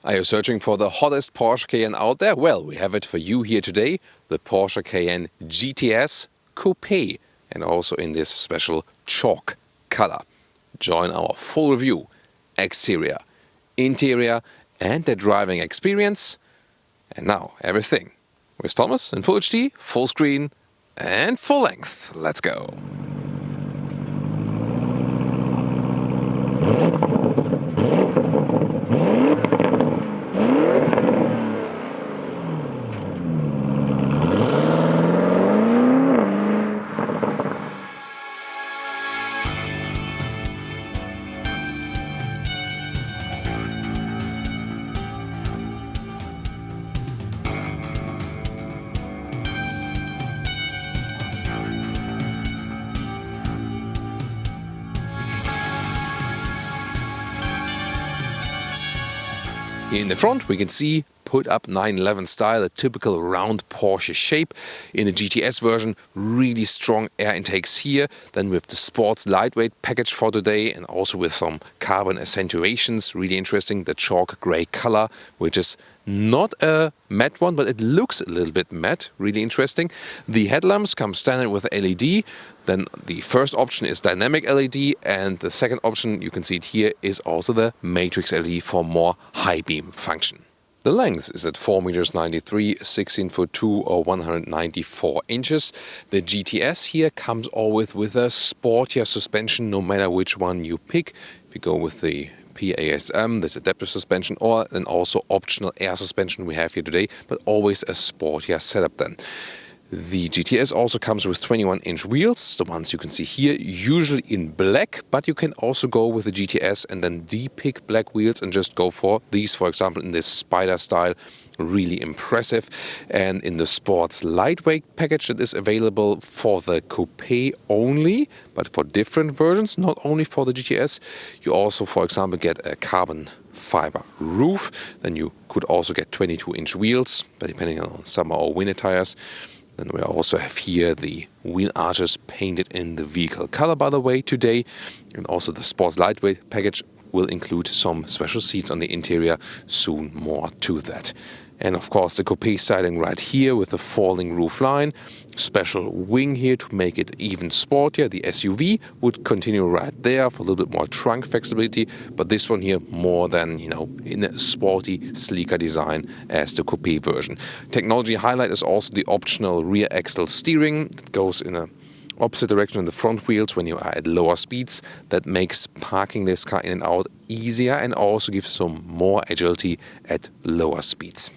Are you searching for the hottest Porsche Cayenne out there? Well, we have it for you here today, the Porsche Cayenne GTS Coupé, and also in this special chalk color. Join our full review, exterior, interior and the driving experience. And now everything with Thomas in Full HD, full screen and full length. Let's go. Here in the front we can see put up 911 style, a typical round Porsche shape. In the GTS version, really strong air intakes here. Then with the sports lightweight package for today and also with some carbon accentuations, really interesting. The chalk grey color, which is not a matte one, but it looks a little bit matte, really interesting. The headlamps come standard with LED. Then the first option is dynamic LED, and the second option, you can see it here, is also the matrix LED for more high beam function. The length is at 4 meters 93, 16 foot 2 or 194 inches. The GTS here comes always with a sportier suspension, no matter which one you pick. If you go with the PASM, this adaptive suspension, or an also optional air suspension we have here today, but always a sportier setup then. The GTS also comes with 21-inch wheels, the ones you can see here, usually in black, but you can also go with the GTS and then de-pick black wheels and just go for these, for example, in this Spider style. Really impressive. And in the sports lightweight package that is available for the Coupé only, but for different versions, not only for the GTS, you also, for example, get a carbon fiber roof. Then you could also get 22-inch wheels, but depending on summer or winter tires. Then we also have here the wheel arches painted in the vehicle color, by the way, today. And also the sports lightweight package will include some special seats on the interior, soon more to that. And of course the Coupé styling right here with the falling roof line, special wing here to make it even sportier. The SUV would continue right there for a little bit more trunk flexibility, but this one here more than, in a sporty, sleeker design as the Coupé version. Technology highlight is also the optional rear axle steering that goes in a opposite direction in the front wheels when you are at lower speeds. That makes parking this car in and out easier and also gives some more agility at lower speeds.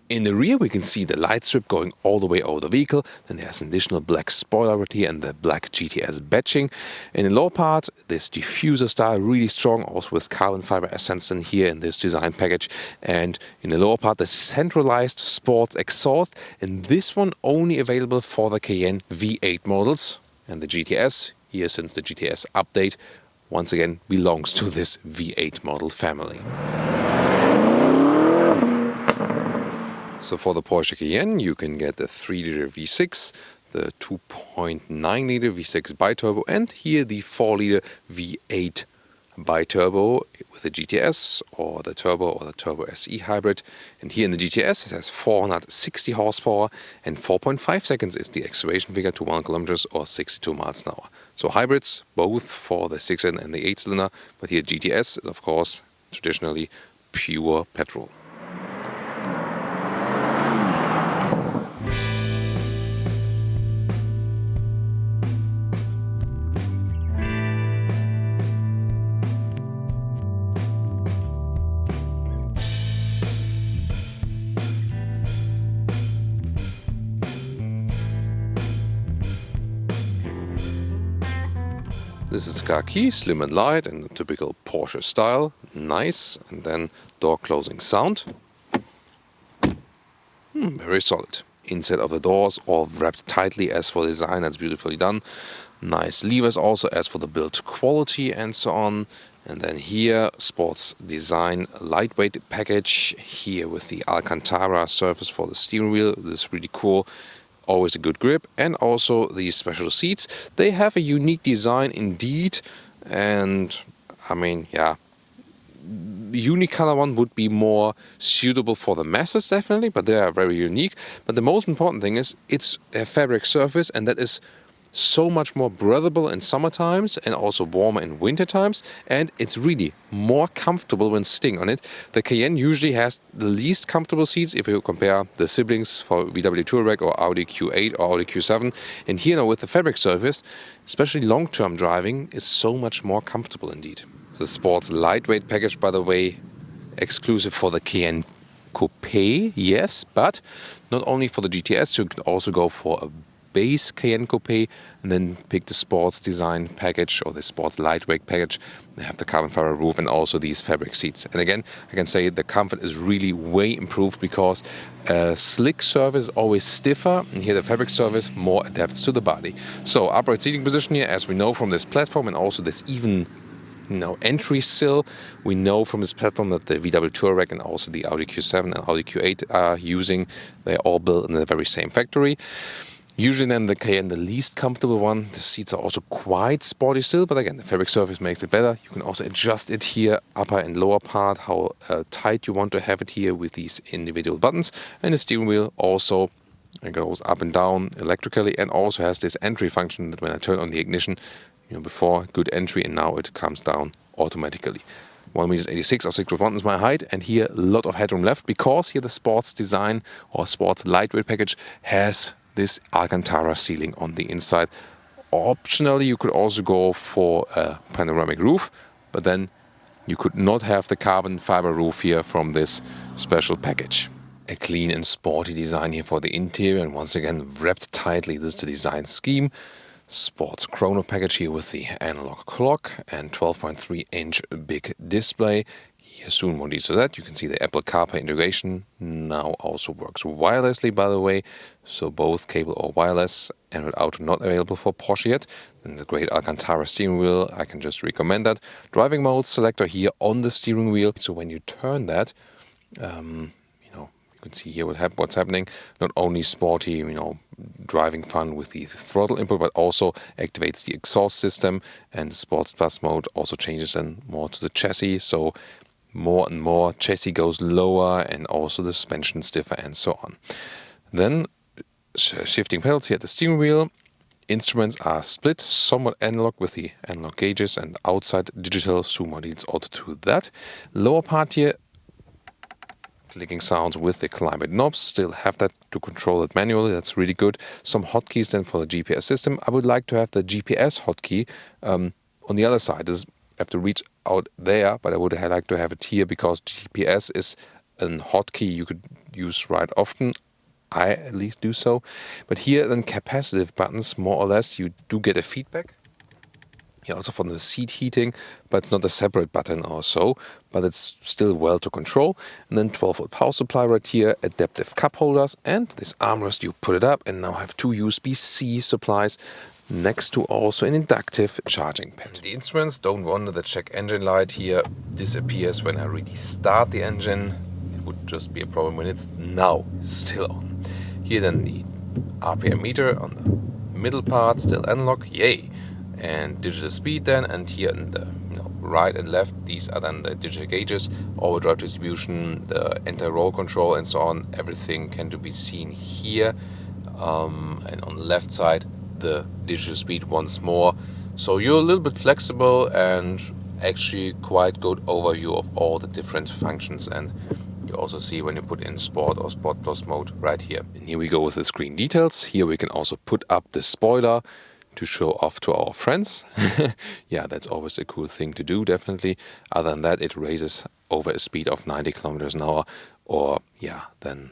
In the rear we can see the light strip going all the way over the vehicle. Then there's an additional black spoiler right here and the black GTS badging. In the lower part, this diffuser style, really strong, also with carbon fiber accents in here in this design package. And in the lower part, the centralized sports exhaust. And this one only available for the Cayenne V8 models. And the GTS, here since the GTS update, once again belongs to this V8 model family. So for the Porsche Cayenne, you can get the 3-liter V6, the 2.9-liter V6 biturbo, and here the 4-liter V8 biturbo with the GTS or the Turbo SE hybrid. And here in the GTS it has 460 horsepower and 4.5 seconds is the acceleration figure to 1 kilometers or 62 miles an hour. So hybrids both for the 6-cylinder and the 8-cylinder, but here GTS is of course traditionally pure petrol. This is the car key, slim and light in the typical Porsche style, nice, and then door closing sound. Very solid. Inside of the doors all wrapped tightly as for design, that's beautifully done. Nice levers also as for the build quality and so on. And then here, sports design lightweight package, here with the Alcantara surface for the steering wheel, this is really cool. Always a good grip, and also these special seats. They have a unique design indeed, and I mean, yeah, unicolor one would be more suitable for the masses, definitely, but they are very unique. But the most important thing is it's a fabric surface, and that is so much more breathable in summer times and also warmer in winter times, and it's really more comfortable when sitting on it. The Cayenne usually has the least comfortable seats if you compare the siblings for VW Touareg or Audi Q8 or Audi Q7, and here now with the fabric surface, especially long-term driving, is so much more comfortable indeed. The sports lightweight package, by the way, exclusive for the Cayenne Coupé, yes, but not only for the GTS, you can also go for a base Cayenne Coupé and then pick the sports design package or the sports lightweight package. They have the carbon fiber roof and also these fabric seats. And again, I can say the comfort is really way improved because a slick surface is always stiffer, and here the fabric surface more adapts to the body. So upright seating position here, as we know from this platform, and also this even entry sill. We know from this platform that the VW Touareg and also the Audi Q7 and Audi Q8 are using. They're all built in the very same factory. Usually then the Cayenne, the least comfortable one. The seats are also quite sporty still, but again, the fabric surface makes it better. You can also adjust it here, upper and lower part, how tight you want to have it here with these individual buttons. And the steering wheel also goes up and down electrically, and also has this entry function that when I turn on the ignition, before good entry, and now it comes down automatically. 1.86 m or 6'1" is my height, and here a lot of headroom left because here the sports design or sports lightweight package has this Alcantara ceiling on the inside. Optionally, you could also go for a panoramic roof, but then you could not have the carbon fiber roof here from this special package. A clean and sporty design here for the interior, and once again wrapped tightly. This is the design scheme. Sports chrono package here with the analog clock and 12.3-inch big display. Here soon more details to that. You can see the Apple Carplay integration now also works wirelessly, by the way. So both cable or wireless. Android Auto not available for Porsche yet. Then the great Alcantara steering wheel, I can just recommend that. Driving mode selector here on the steering wheel. So when you turn that, you can see here what's happening. Not only sporty, driving fun with the throttle input, but also activates the exhaust system, and the Sports Plus mode also changes then more to the chassis. So more and more chassis goes lower, and also the suspension stiffer and so on. Then shifting pedals here at the steering wheel. Instruments are split, somewhat analog with the analog gauges, and outside digital. Zoom leads also to that. Lower part here, clicking sounds with the climate knobs. Still have that to control it manually. That's really good. Some hotkeys then for the GPS system. I would like to have the GPS hotkey on the other side. I have to reach out there, but I would like to have it here because GPS is a hotkey you could use right often. I at least do so. But here then capacitive buttons, more or less, you do get a feedback. Here also from the seat heating, but it's not a separate button or so, but it's still well to control. And then 12-volt power supply right here, adaptive cup holders, and this armrest, you put it up and now have two USB-C supplies next to also an inductive charging pad. The instruments, don't wonder the check engine light here disappears when I really start the engine. It would just be a problem when it's now still on. Here then the RPM meter on the middle part, still analog, yay! And digital speed then, and here in the right and left, these are then the digital gauges, overdrive distribution, the anti-roll control and so on. Everything can be seen here, and on the left side the digital speed once more. So you're a little bit flexible and actually quite good overview of all the different functions, and you also see when you put in Sport or Sport Plus mode right here. And here we go with the screen details. Here we can also put up the spoiler to show off to our friends. Yeah, that's always a cool thing to do, definitely. Other than that, it raises over a speed of 90 kilometers an hour, or then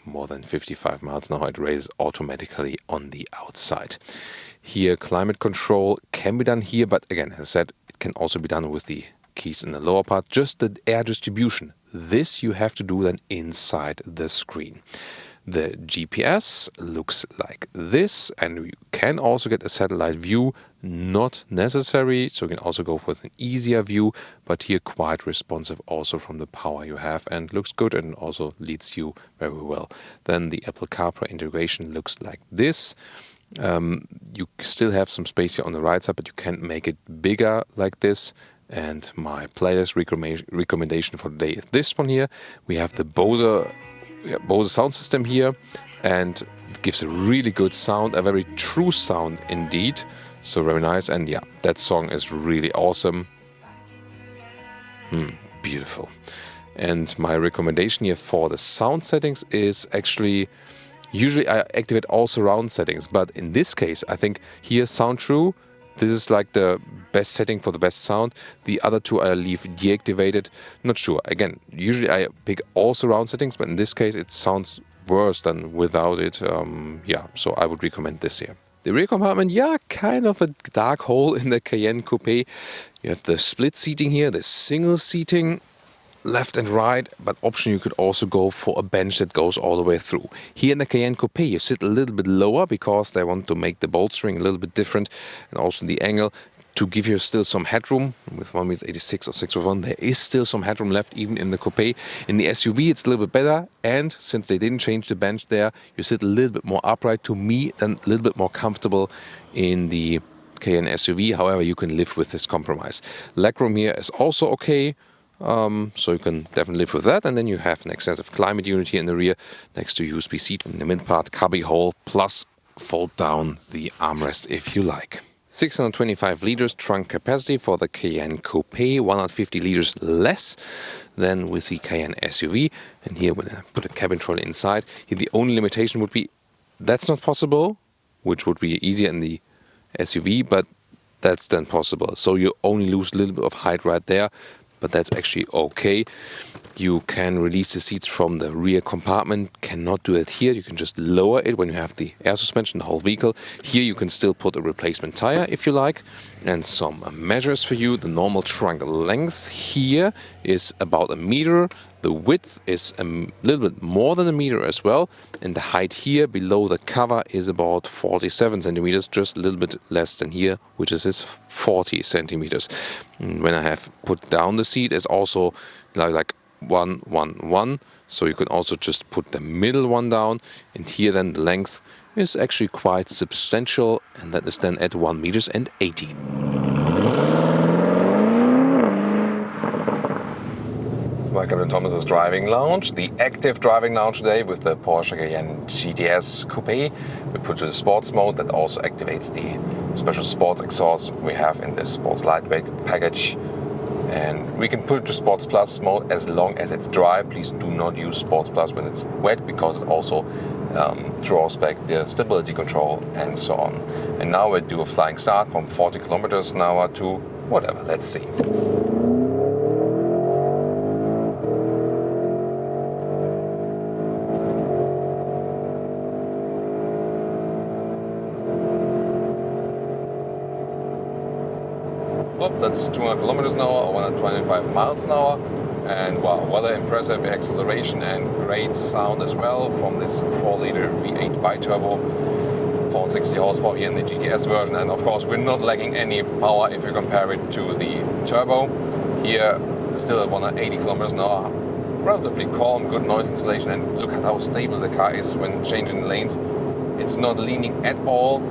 more than 55 miles an hour. It raises automatically on the outside. Here, climate control can be done here, but again, as I said, it can also be done with the keys in the lower part. Just the air distribution, this you have to do then inside the screen. The GPS looks like this, and you can also get a satellite view, not necessary, so you can also go with an easier view, but here quite responsive also from the power you have, and looks good and also leads you very well. Then the Apple CarPlay integration looks like this. You still have some space here on the right side, but you can't make it bigger like this. And my playlist recommendation for today is this one here. We have the Bose sound system here, and it gives a really good sound, a very true sound indeed. So very nice, and yeah, that song is really awesome. Beautiful. And my recommendation here for the sound settings is actually, usually I activate all surround settings, but in this case I think here sound true, this is like the best setting for the best sound. The other two I leave deactivated. Not sure. Again, usually I pick all surround settings, but in this case it sounds worse than without it. Yeah, so I would recommend this here. The rear compartment, yeah, kind of a dark hole in the Cayenne Coupé. You have the split seating here, the single seating, left and right, but option you could also go for a bench that goes all the way through. Here in the Cayenne Coupé you sit a little bit lower because they want to make the bolstering a little bit different, and also the angle to give you still some headroom. With 1.86 or 6.1 there is still some headroom left even in the Coupé. In the SUV it's a little bit better, and since they didn't change the bench there, you sit a little bit more upright, to me, then a little bit more comfortable in the Cayenne SUV. However, you can live with this compromise. Legroom here is also okay. So you can definitely live with that, and then you have an extensive climate unit here in the rear next to USB seat. In the mid part, cubby hole, plus fold down the armrest if you like. 625 liters trunk capacity for the Cayenne Coupé, 150 liters less than with the Cayenne SUV. And here when I put a cabin trolley inside, here the only limitation would be that's not possible, which would be easier in the SUV, but that's then possible. So you only lose a little bit of height right there, but that's actually okay. You can release the seats from the rear compartment, cannot do it here. You can just lower it when you have the air suspension, the whole vehicle. Here you can still put a replacement tire if you like. And some measures for you. The normal trunk length here is about 1 meter. The width is a little bit more than 1 meter as well. And the height here below the cover is about 47 centimeters, just a little bit less than here, which is 40 centimeters. And when I have put down the seat, it's also like 1, 1, 1. So you can also just put the middle one down. And here then the length is actually quite substantial, and that is then at 1 meters and 80. Welcome to Thomas's Driving Lounge, the active driving lounge today with the Porsche Cayenne GTS Coupé. We put to the sports mode that also activates the special sports exhaust we have in this sports lightweight package. And we can put it to Sports Plus mode as long as it's dry. Please do not use Sports Plus when it's wet, because it also draws back the stability control and so on. And now we do a flying start from 40 kilometers an hour to whatever, let's see. Well, that's 200 kilometers an hour or 125 miles an hour. And wow, what an impressive acceleration and great sound as well from this 4-liter V8 bi-turbo, 460 horsepower here in the GTS version. And of course, we're not lacking any power if you compare it to the turbo. Here, still at 180 kilometers an hour. Relatively calm, good noise insulation, and look at how stable the car is when changing lanes. It's not leaning at all.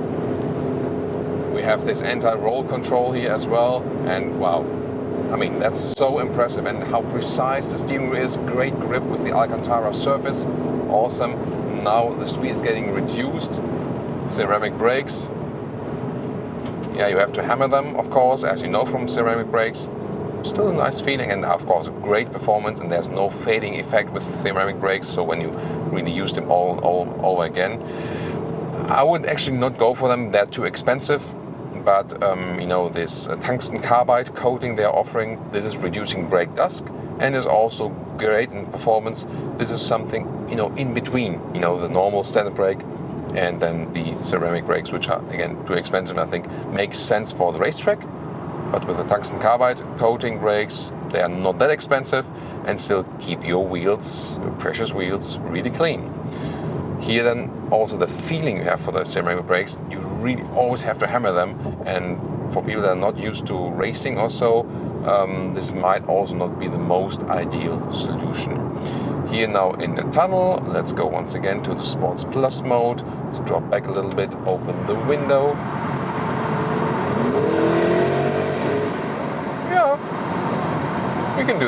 We have this anti-roll control here as well, and wow, I mean, that's so impressive, and how precise the steering wheel is. Great grip with the Alcantara surface, awesome. Now the speed is getting reduced. Ceramic brakes, yeah, you have to hammer them, of course, as you know from ceramic brakes. Still a nice feeling, and of course great performance, and there's no fading effect with ceramic brakes, so when you really use them all over again. I would actually not go for them, they're too expensive. But you know, this tungsten carbide coating they're offering, this is reducing brake dust and is also great in performance. This is something, you know, in between, you know, the normal standard brake and then the ceramic brakes, which are again too expensive. I think makes sense for the racetrack, but with the tungsten carbide coating brakes, they are not that expensive and still keep your wheels, your precious wheels, really clean. Here then also the feeling you have for the ceramic brakes, you really always have to hammer them, and for people that are not used to racing or so, this might also not be the most ideal solution. Here now in the tunnel, let's go once again to the Sports Plus mode. Let's drop back a little bit, open the window. Yeah,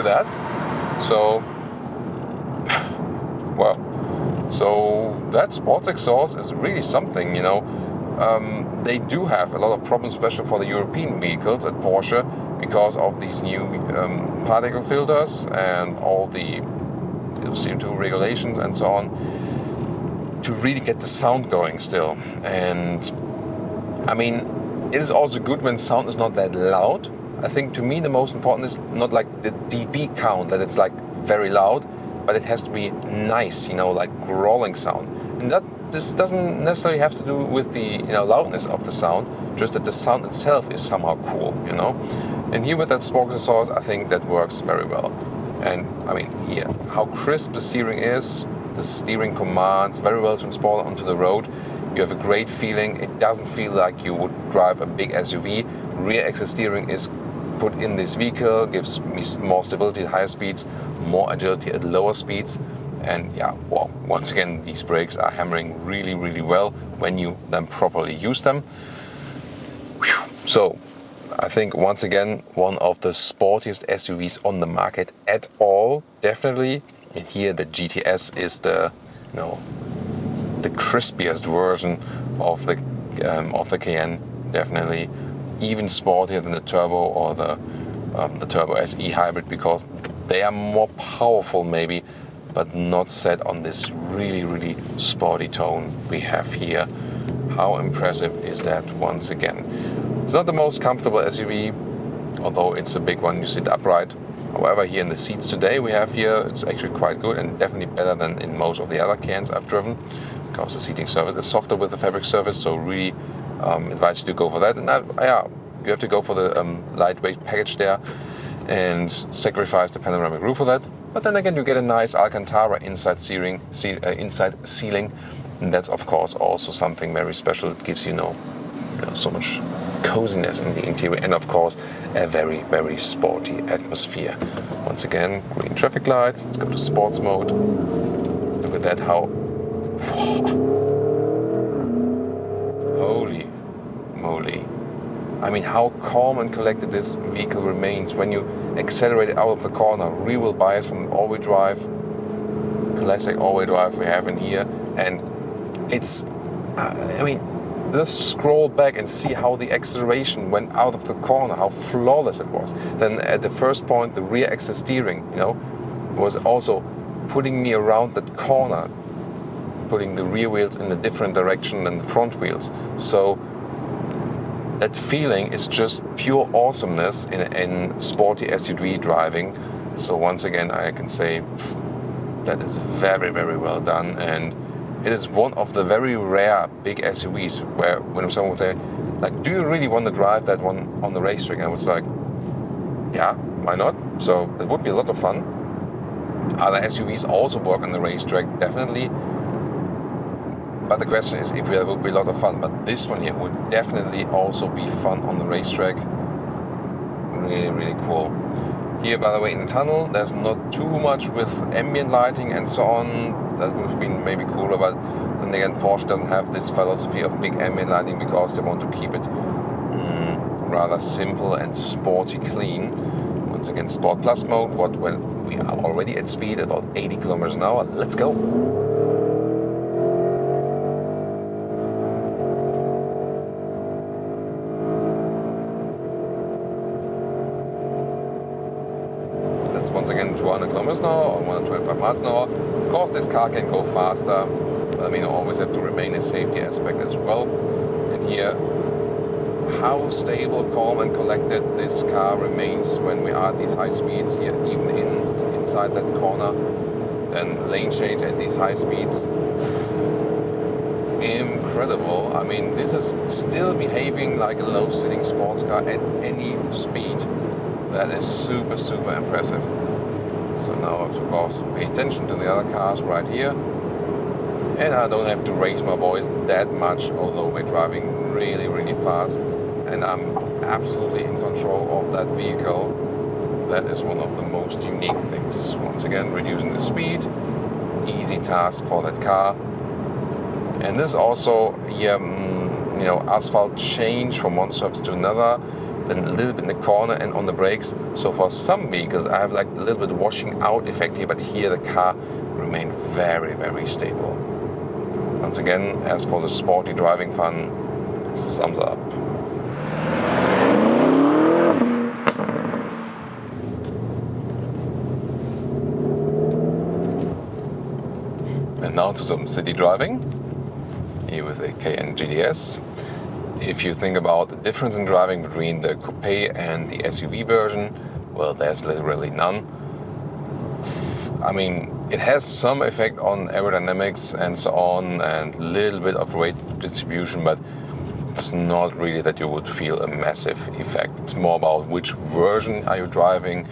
that. So, well, so that sports exhaust is really something, you know. They do have a lot of problems, especially for the European vehicles at Porsche, because of these new particle filters and all the CO2 regulations and so on, to really get the sound going still. And I mean, it is also good when sound is not that loud. I think to me the most important is not like the dB count, that it's like very loud, but it has to be nice, you know, like growling sound. And this doesn't necessarily have to do with the, you know, loudness of the sound, just that the sound itself is somehow cool, you know. And here with that sports exhaust, I think that works very well. And I mean, here, how crisp the steering is, the steering commands very well transported onto the road. You have a great feeling. It doesn't feel like you would drive a big SUV. Rear axle steering is put in this vehicle, gives me more stability at higher speeds, more agility at lower speeds. And yeah, well, once again, these brakes are hammering really, really well when you then properly use them. So I think once again, one of the sportiest SUVs on the market at all, definitely. And here the GTS is the, you know, the crispiest version of the Cayenne, definitely even sportier than the Turbo or the Turbo SE hybrid, because they are more powerful maybe, but not set on this really, really sporty tone we have here. How impressive is that once again? It's not the most comfortable SUV, although it's a big one, you sit upright. However, here in the seats today we have here, it's actually quite good and definitely better than in most of the other Cayennes I've driven, because the seating surface is softer with the fabric surface, so really advise you to go for that. And yeah, you have to go for the lightweight package there and sacrifice the panoramic roof for that. But then again, you get a nice Alcantara inside ceiling, and that's of course also something very special. It gives you know so much coziness in the interior, and of course a very, very sporty atmosphere. Once again, green traffic light. Let's go to sports mode. Look at that, how holy moly. I mean, how calm and collected this vehicle remains when you accelerate it out of the corner. Rear wheel bias from all-wheel drive, classic all-wheel drive we have in here, and it's, I mean, just scroll back and see how the acceleration went out of the corner, how flawless it was. Then at the first point, the rear axle steering, you know, was also putting me around that corner, putting the rear wheels in a different direction than the front wheels. So that feeling is just pure awesomeness in sporty SUV driving. So once again, I can say that is very, very well done, and it is one of the very rare big SUVs where when someone would say, like, do you really want to drive that one on the racetrack? And I was like, yeah, why not? So it would be a lot of fun. Other SUVs also work on the racetrack, definitely. But the question is if it would be a lot of fun. But this one here would definitely also be fun on the racetrack. Really, really cool. Here, by the way, in the tunnel, there's not too much with ambient lighting and so on. That would have been maybe cooler, but then again, Porsche doesn't have this philosophy of big ambient lighting because they want to keep it rather simple and sporty clean. Once again, Sport Plus mode, when we are already at speed, about 80 kilometers an hour. Let's go! Once again 200 kilometers an hour or 125 miles an hour. Of course, this car can go faster, but I mean, I always have to remain a safety aspect as well. And here, how stable, calm and collected this car remains when we are at these high speeds here, even inside that corner. Then lane change at these high speeds. Incredible. I mean, this is still behaving like a low-sitting sports car at any speed. That is super, super impressive. So now I have to, of course, pay attention to the other cars right here. And I don't have to raise my voice that much, although we're driving really, really fast. And I'm absolutely in control of that vehicle. That is one of the most unique things. Once again, reducing the speed. Easy task for that car. And this also here, asphalt change from one surface to another. then a little bit in the corner and on the brakes. So for some vehicles I have like a little bit washing out effect here, but here the car remained very, very stable. Once again, as for the sporty driving fun, thumbs up. And now to some city driving, here with the Cayenne GTS. If you think about the difference in driving between the Coupé and the SUV version, well, there's literally none. I mean, it has some effect on aerodynamics and so on, and a little bit of weight distribution, but it's not really that you would feel a massive effect. It's more about which version are you driving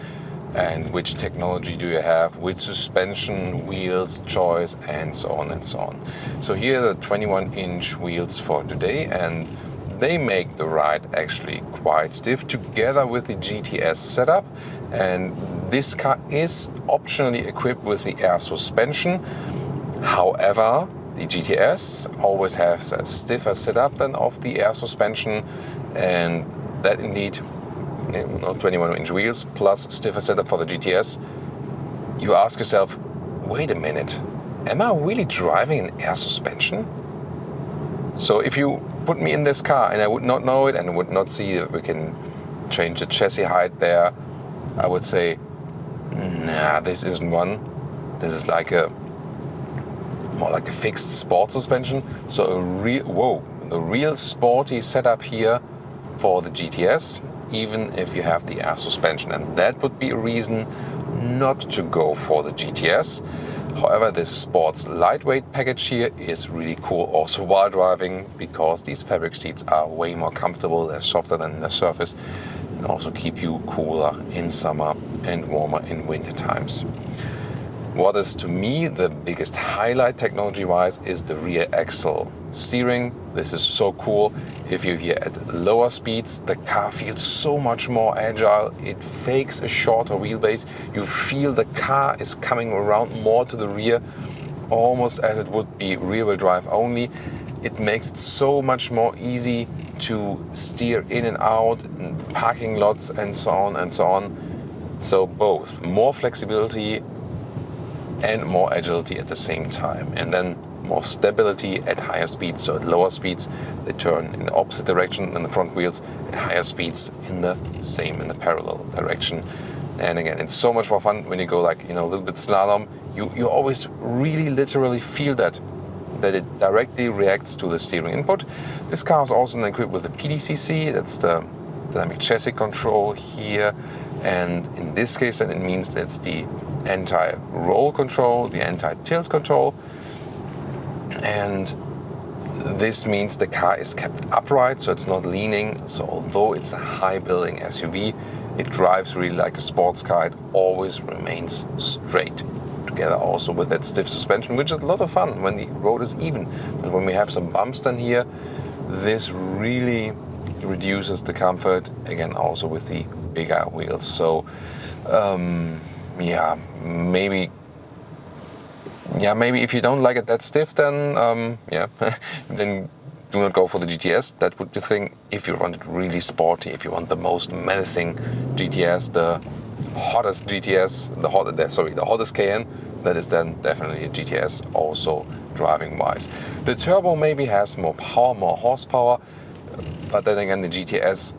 and which technology do you have, which suspension, wheels choice, and so on and so on. So here are the 21-inch wheels for today, and they make the ride actually quite stiff together with the GTS setup. And this car is optionally equipped with the air suspension. However, the GTS always has a stiffer setup than of the air suspension, and that indeed, 21-inch wheels plus stiffer setup for the GTS. You ask yourself, wait a minute, am I really driving an air suspension? So if you put me in this car and I would not know it and would not see that we can change the chassis height there, I would say, nah, this isn't one. This is like more like a fixed sport suspension. So the real sporty setup here for the GTS, even if you have the air suspension, and that would be a reason not to go for the GTS. However, this sports lightweight package here is really cool also while driving, because these fabric seats are way more comfortable, they're softer than the surface, and also keep you cooler in summer and warmer in winter times. What is to me the biggest highlight technology-wise is the rear axle steering. This is so cool. If you're here at lower speeds, the car feels so much more agile. It fakes a shorter wheelbase. You feel the car is coming around more to the rear, almost as it would be rear-wheel drive only. It makes it so much more easy to steer in and out, in parking lots, and so on and so on. So both more flexibility and more agility at the same time, and then more stability at higher speeds. So at lower speeds they turn in the opposite direction than the front wheels, at higher speeds in the parallel direction. And again, it's so much more fun when you go like, a little bit slalom. You always really literally feel that it directly reacts to the steering input. This car is also equipped with the PDCC, that's the dynamic chassis control here, and in this case then it means it's the anti-roll control, the anti-tilt control, and this means the car is kept upright, so it's not leaning. So although it's a high-building SUV, it drives really like a sports car. It always remains straight, together also with that stiff suspension, which is a lot of fun when the road is even. But when we have some bumps then here, this really reduces the comfort, again also with the bigger wheels. So maybe if you don't like it that stiff, then then do not go for the GTS. That would be the thing. If you want it really sporty, if you want the most menacing GTS, the hottest GTS, the hottest Cayenne, that is then definitely a GTS also driving wise. The turbo maybe has more power, more horsepower, but then again the GTS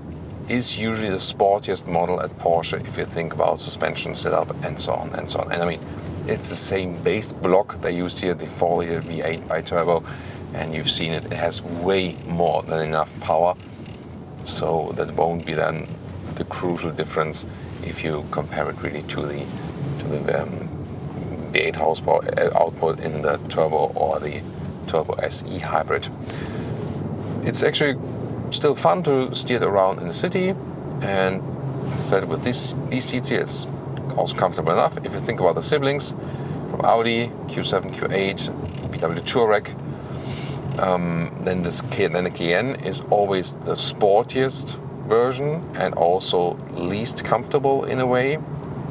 is usually the sportiest model at Porsche if you think about suspension setup and so on and so on. And I mean, it's the same base block they used here, the 4-liter V8 bi-turbo, and you've seen it has way more than enough power. So that won't be then the crucial difference if you compare it really to the V8 horsepower output in the turbo or the Turbo SE hybrid. It's actually still fun to steer it around in the city, and as I said, with these seats here, it's also comfortable enough. If you think about the siblings from Audi, Q7, Q8, VW Touareg, then the Cayenne is always the sportiest version and also least comfortable in a way.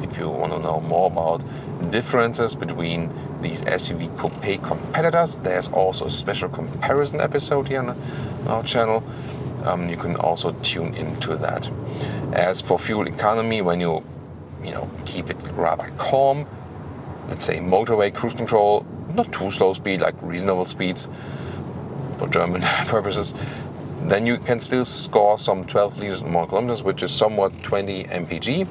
If you want to know more about differences between these SUV coupe competitors, there's also a special comparison episode here on our channel. you can also tune into that. As for fuel economy, when you keep it rather calm, let's say motorway cruise control, not too slow speed, like reasonable speeds for German purposes, then you can still score some 12 liters and more kilometers, which is somewhat 20 mpg.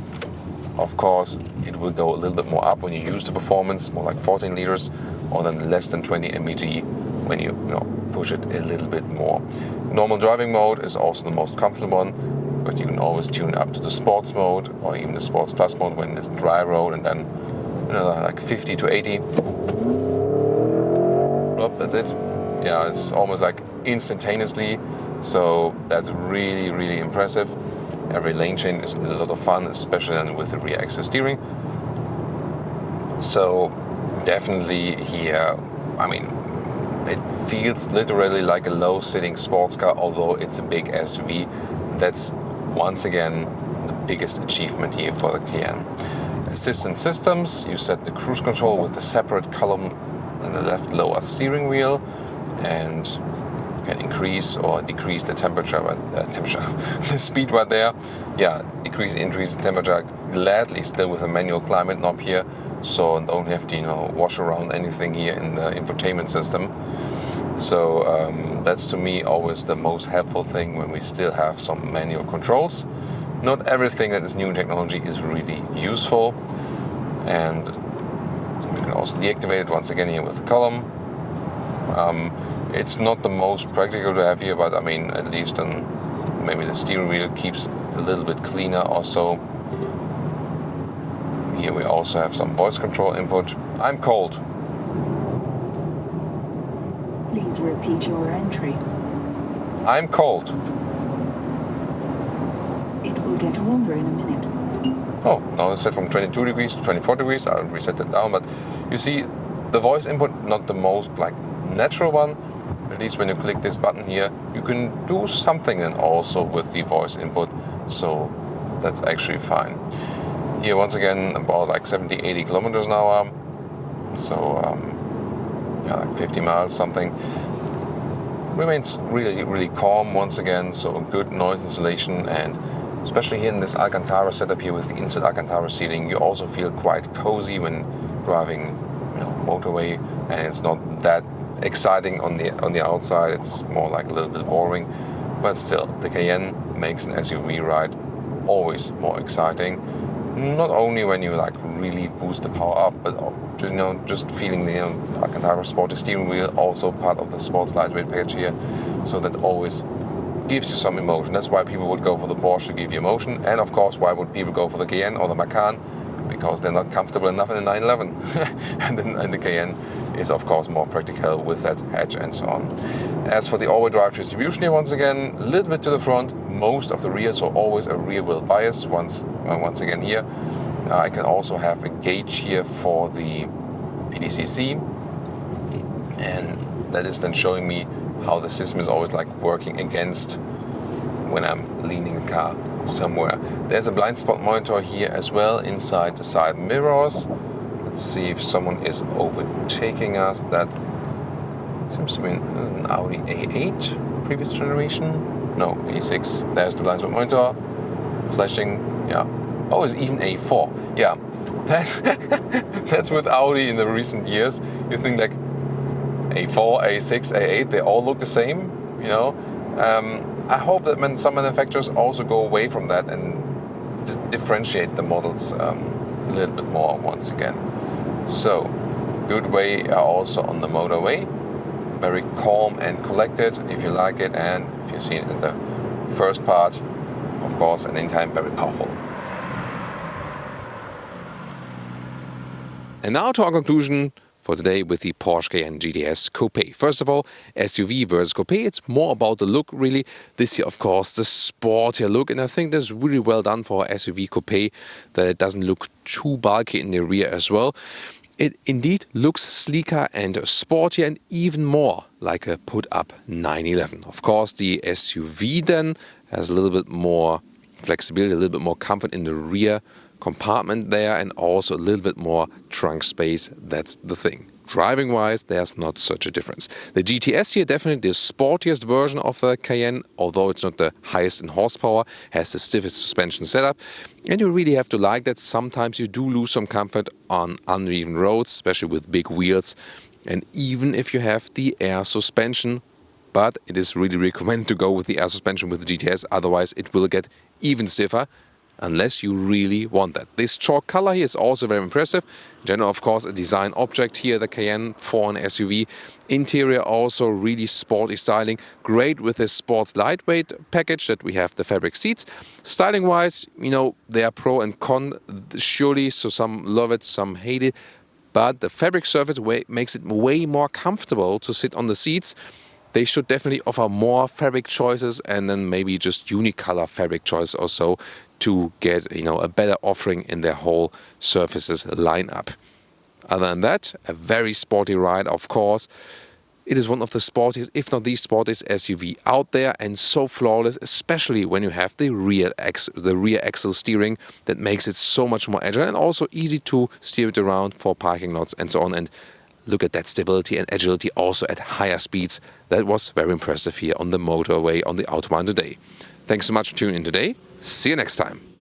Of course, it will go a little bit more up when you use the performance, more like 14 liters, or then less than 20 mpg when you push it a little bit more. Normal driving mode is also the most comfortable one, but you can always tune up to the sports mode or even the sports plus mode when it's dry road, and then like 50 to 80. Well, that's it. Yeah, it's almost like instantaneously, so that's really, really impressive. Every lane change is a lot of fun, especially then with the rear axis steering. So definitely here, it feels literally like a low-sitting sports car, although it's a big SUV. That's once again the biggest achievement here for the Cayenne. Assistance systems, you set the cruise control with a separate column in the left lower steering wheel, and you can increase or decrease the the speed right there. Yeah, increase the temperature gladly, still with a manual climate knob here, so don't have to wash around anything here in the infotainment system. So that's to me always the most helpful thing when we still have some manual controls. Not everything that is new in technology is really useful, and you can also deactivate it once again here with the column. It's not the most practical to have here, but at least then maybe the steering wheel keeps a little bit cleaner also. Here we also have some voice control input. I'm cold. Please repeat your entry. I'm cold. It will get warmer in a minute. Oh, now it's set from 22 degrees to 24 degrees. I'll reset that down, but you see the voice input, not the most natural one. At least when you click this button here, you can do something then also with the voice input, so that's actually fine. Here once again about 70-80 kilometers an hour, so like 50 miles something. Remains really, really calm once again, so good noise insulation, and especially here in this Alcantara setup here with the inside Alcantara seating, you also feel quite cozy when driving motorway, and it's not that exciting on the outside. It's more like a little bit boring, but still the Cayenne makes an SUV ride always more exciting. Not only when you really boost the power up, but just feeling the Alcantara sporty steering wheel, also part of the sports lightweight package here, so that always gives you some emotion. That's why people would go for the Porsche to give you emotion, and of course why would people go for the Cayenne or the Macan, because they're not comfortable enough in the 911. and the Cayenne is of course more practical with that hatch and so on. As for the overdrive distribution here, once again a little bit to the front, most of the rear, so always a rear wheel bias once again here. I can also have a gauge here for the PDCC, and that is then showing me how the system is always working against when I'm leaning the car somewhere. There's a blind spot monitor here as well inside the side mirrors. Let's see if someone is overtaking us. That seems to be an Audi A8 previous generation. No, A6. There's the blind spot monitor flashing. Yeah. Oh, it's even A4. Yeah. That's with Audi in the recent years. You think A4, A6, A8, they all look the same, I hope that some manufacturers also go away from that and just differentiate the models a little bit more once again. So, good way also on the motorway. Very calm and collected if you like it, and if you've seen it in the first part, of course, and in time very powerful. And now to our conclusion for today with the Porsche Cayenne GTS Coupé. First of all, SUV versus Coupé, it's more about the look really. This here, of course, the sportier look, and I think that's really well done for SUV Coupé, that it doesn't look too bulky in the rear as well. It indeed looks sleeker and sportier, and even more like a put-up 911. Of course, the SUV then has a little bit more flexibility, a little bit more comfort in the rear compartment there, and also a little bit more trunk space. That's the thing. driving-wise, there's not such a difference. The GTS here, definitely the sportiest version of the Cayenne, although it's not the highest in horsepower, has the stiffest suspension setup. And you really have to like that. Sometimes you do lose some comfort on uneven roads, especially with big wheels. And even if you have the air suspension, but it is really recommended to go with the air suspension with the GTS, otherwise it will get even stiffer, unless you really want that. This chalk color here is also very impressive. In general, of course, a design object here, the Cayenne for an SUV. Interior also really sporty styling. Great with this sports lightweight package that we have the fabric seats. Styling wise, you know, they are pro and con, surely, so some love it, some hate it. But the fabric surface makes it way more comfortable to sit on the seats. They should definitely offer more fabric choices and then maybe just unicolor fabric choice or so to get, you know, a better offering in their whole surfaces lineup. Other than that, a very sporty ride, of course. It is one of the sportiest, if not the sportiest SUV out there, and so flawless, especially when you have the rear axle steering that makes it so much more agile and also easy to steer it around for parking lots and so on. And look at that stability and agility also at higher speeds. That was very impressive here on the motorway on the Autobahn today. Thanks so much for tuning in today. See you next time.